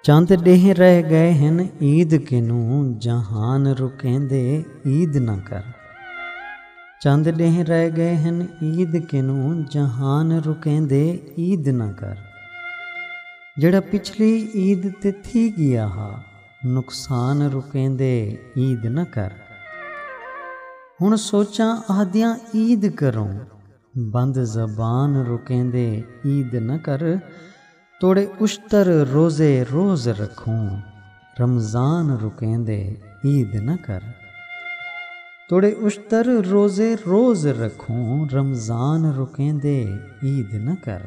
चंद डेह रह गए हन ईद किनू जहान रुकेंदे ईद न कर। चंद डेह रह गए हन ईद किनू जहान रुकेंदे ईद न कर। जड़ा पिछली ईद ते थी गया हा नुकसान रुकेंदे ईद न कर। हुण सोचां आदियां ईद करूं बंद ज़बान रुकेंदे ईद न कर। तोड़े उश्तर रोज़े रोज़ रखूं रमज़ान रुकेंदे ईद न कर। तोड़े उश्तर रोज़े रोज़ रखूं रमज़ान रुकेंदे ईद न कर।